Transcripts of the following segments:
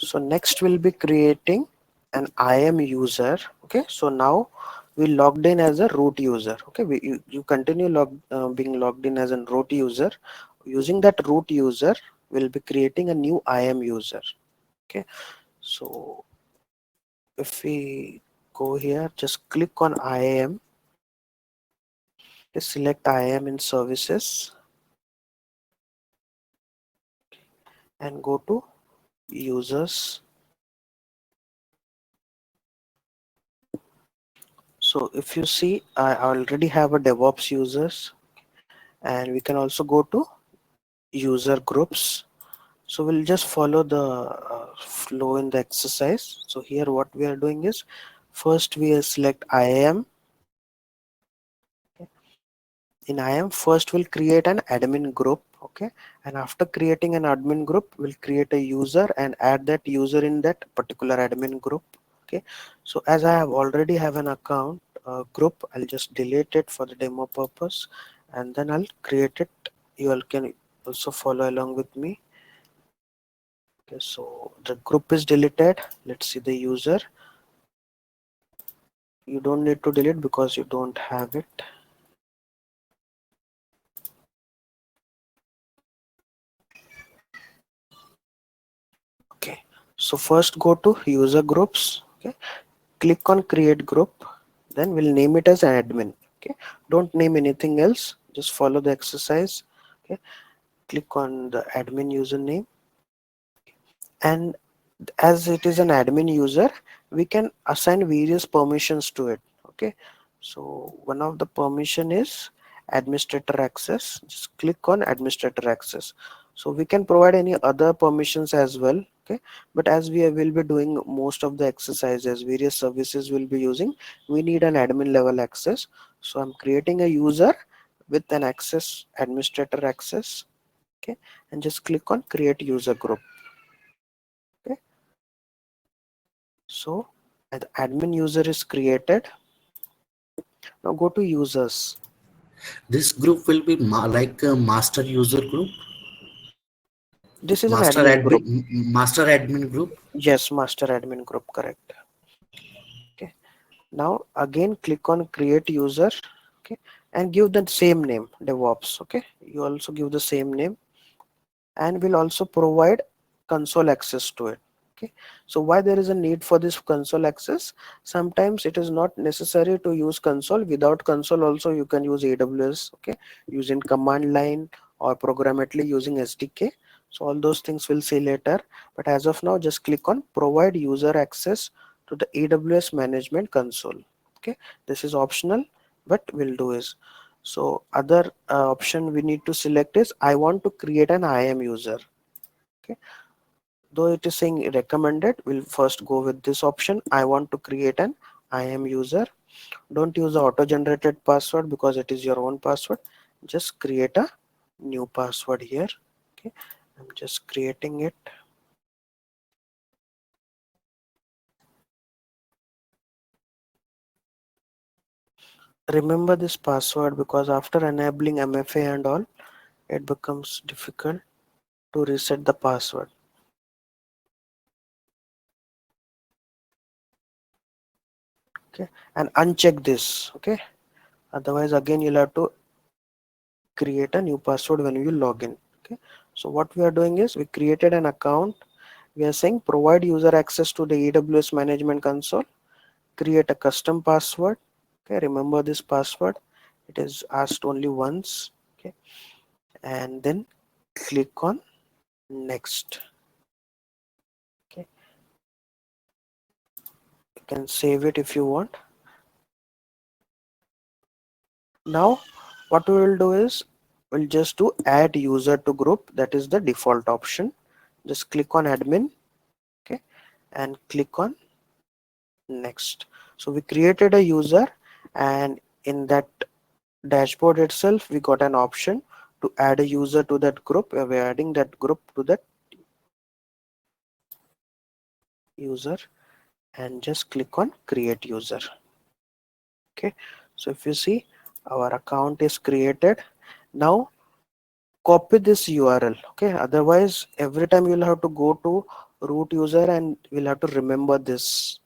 So next we'll be creating an IAM user. Okay, so now we logged in as a root user. Okay, you continue being logged in as a root user. Using that root user, we'll be creating a new IAM user. Okay, so if we go here, just click on IAM. Just select IAM in services and go to users. So if you see, I already have a DevOps users, and we can also go to user groups. So we'll just follow the flow in the exercise. So here what we are doing is, first we will select IAM. In IAM, first we'll create an admin group. Okay, and after creating an admin group, we'll create a user and add that user in that particular admin group. Okay, so as I have already have an account group, I'll just delete it for the demo purpose, and then I'll create it. You all can also follow along with me. Okay, so the group is deleted. Let's see the user. You don't need to delete because you don't have it. Okay, so first go to user groups. Okay, click on create group, then we'll name it as admin. Okay, don't name anything else, just follow the exercise. Okay, click on the admin username, and as it is an admin user, we can assign various permissions to it. Okay, so one of the permission is administrator access. Just click on administrator access. So we can provide any other permissions as well. Okay, but as we will be doing most of the exercises, various services will be using, we need an admin level access. So I'm creating a user with an access, administrator access. Okay, and just click on create user group. Okay, so the admin user is created. Now go to users. This group will be like a master user group, This is an admin group. master admin group. Yes, master admin group, correct. Okay. Now again click on create user. Okay, and give the same name, DevOps. Okay, you also give the same name, and will also provide console access to it. Okay, so why there is a need for this console access? Sometimes it is not necessary to use console. Without console also you can use AWS. Okay, using command line or programmatically using SDK. So all those things we'll see later, but as of now just click on provide user access to the AWS management console. Okay, this is optional, but we'll do is, so other option we need to select is I want to create an IAM user. Okay, though it is saying recommended, we'll first go with this option. I want to create an IAM user. Don't use the auto generated password because it is your own password. Just create a new password here. Okay, I'm just creating it. Remember this password because after enabling MFA and all, it becomes difficult to reset the password. Okay, and uncheck this. Okay, otherwise again you'll have to create a new password when you log in. Okay, so what we are doing is we created an account. We are saying provide user access to the AWS management console, create a custom password. Okay, remember this password, it is asked only once. Okay, and then click on next. Okay, you can save it if you want. Now what we will do is we'll just do add user to group. That is the default option. Just click on admin. Okay, and click on next. So we created a user, and in that dashboard itself we got an option to add a user to that group. We're adding that group to that user, and just click on create user. Okay, so if you see, our account is created. Now copy this URL. Okay, otherwise every time you'll have to go to root user, and we'll have to remember this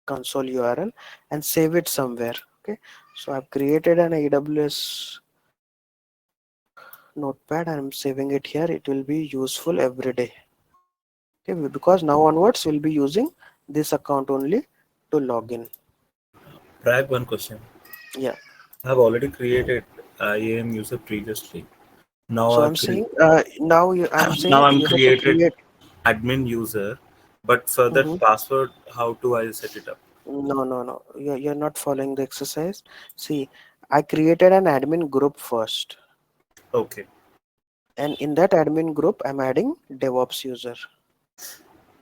console URL and save it somewhere. Okay, so I've created an AWS notepad and I'm saving it here. It will be useful every day. Okay, because now onwards we'll be using this account only to log in. Brag one question. Yeah. I have already created IAM user previously. Now So I I'm cre- saying I'm now saying I'm you have to created create. admin user, but for that Mhm. password, how do I set it up? No, no, no. You're not following the exercise. See, I created an admin group first, Okay, and in that admin group, I'm adding DevOps user.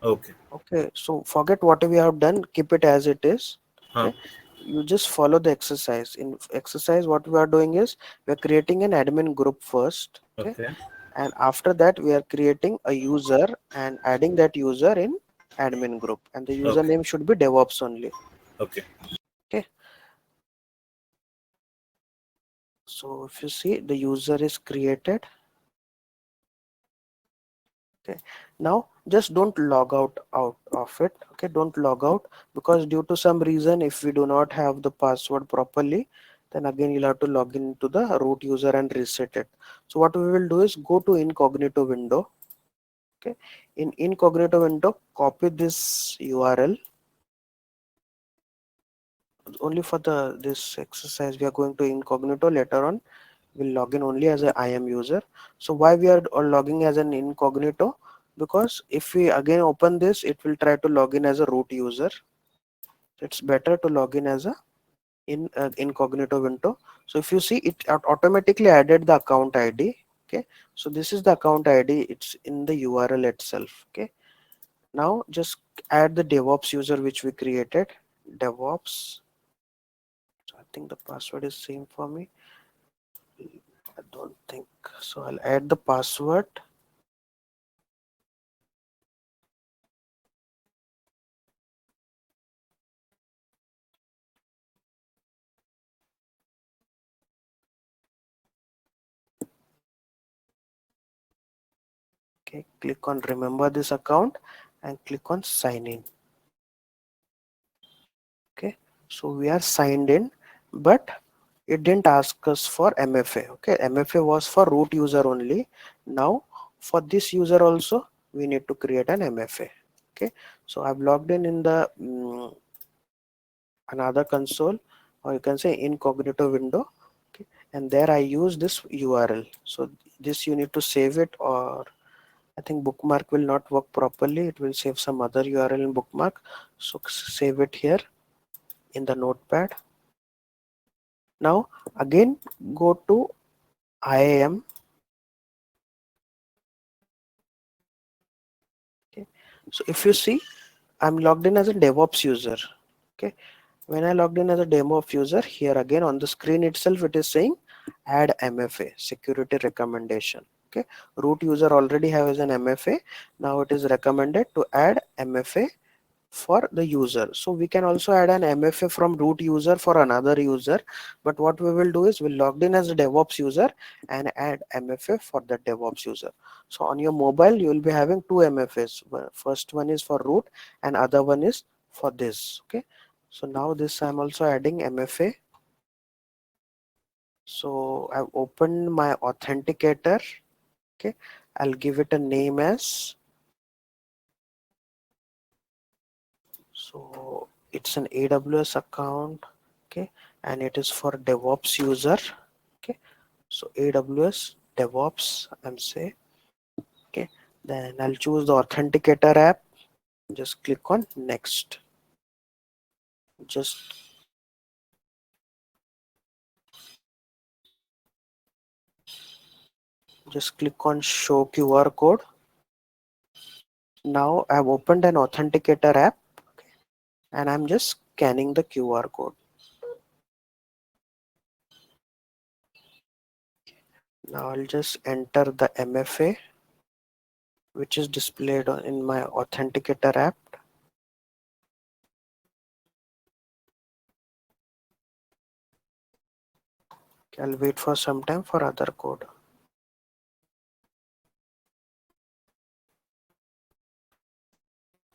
okay. Okay, so forget what we have done, keep it as it is. Huh. Okay, you just follow the exercise. In exercise, what we are doing is we're creating an admin group first. Okay, Okay, and after that, we are creating a user and adding that user in admin group, and the okay, username should be DevOps only. okay. Okay, so if you see the user is created. Okay, now just don't log out of it. Okay, don't log out, because due to some reason, if we do not have the password properly, then again you'll have to log into the root user and reset it. So what we will do is go to incognito window. Okay, in incognito window, copy this URL. Only for the this exercise we are going to incognito. Later on we'll log in only as a IAM user. So why we are logging as an incognito? Because if we again open this, it will try to log in as a root user. It's better to log in as a incognito window. So if you see, it automatically added the account ID. Okay, so this is the account ID. It's in the URL itself. Okay, now just add the DevOps user which we created. DevOps. So I think the password is same for me. I don't think so. I'll add the password. Okay, click on remember this account and click on sign in. Okay, so we are signed in, but it didn't ask us for MFA. Okay, MFA was for root user only. Now for this user also we need to create an MFA. Okay, so I've logged in the another console, or you can say incognito window. Okay, and there I use this URL. So this you need to save it, or I think bookmark will not work properly. It will save some other URL in bookmark. So save it here in the notepad. Now again go to IAM. Okay. So if you see, I'm logged in as a DevOps user. Okay. When I logged in as a DevOps user, here again on the screen itself, it is saying add MFA security recommendation. Okay. Root user already has an MFA. Now it is recommended to add MFA for the user. So we can also add an MFA from root user for another user, but what we will do is we'll logged in as a DevOps user and add MFA for the DevOps user. So on your mobile you will be having two MFAs. First one is for root and other one is for this. Okay, so now this I'm also adding MFA. So I've opened my authenticator. Okay, I'll give it a name as, so it's an AWS account. Okay, and it is for DevOps user. Okay, so AWS DevOps I'm say. Okay, then I'll choose the authenticator app. Just click on next. Just click on show QR code. Now I've opened an authenticator app. Okay, and I'm just scanning the QR code. Now I'll just enter the MFA which is displayed in my authenticator app. I'll wait for some time for other code.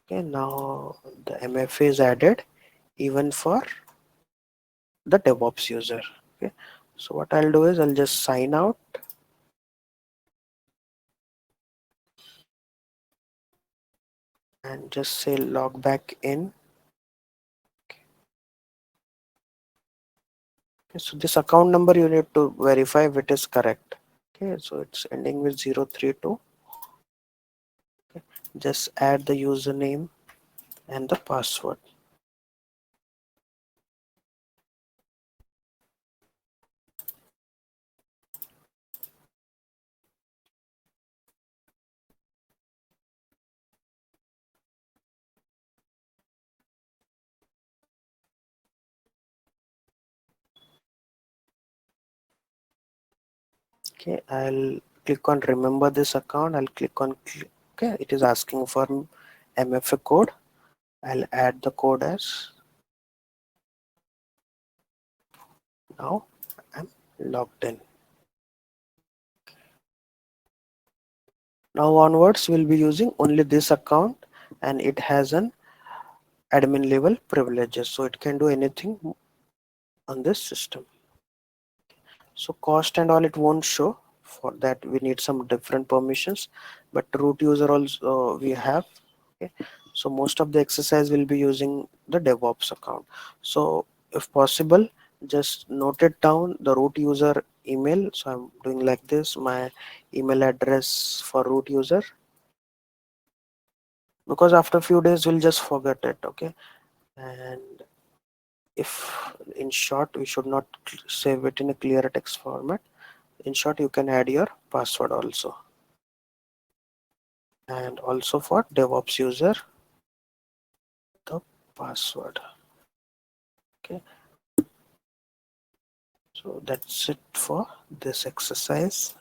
Okay, now the MFA is added even for the DevOps user. Okay, so what I'll do is I'll just sign out and just say log back in. Okay, so this account number you need to verify if it is correct. Okay, so it's ending with 032. Okay, just add the username and the password. Okay, I'll click on remember this account. I'll click on okay, it is asking for MFA code. I'll add the code as now I'm logged in. Now onwards we'll be using only this account and it has an admin level privileges, so it can do anything on this system. So cost and all it won't show. For that we need some different permissions, but root user also we have. Okay, so most of the exercise will be using the DevOps account. So if possible, just note it down the root user email. So I'm doing like this, my email address for root user, because after a few days we'll just forget it. Okay, and if in short we should not save it in a clear text format. In short, you can add your password also. And also for DevOps user, the password. Okay, so that's it for this exercise.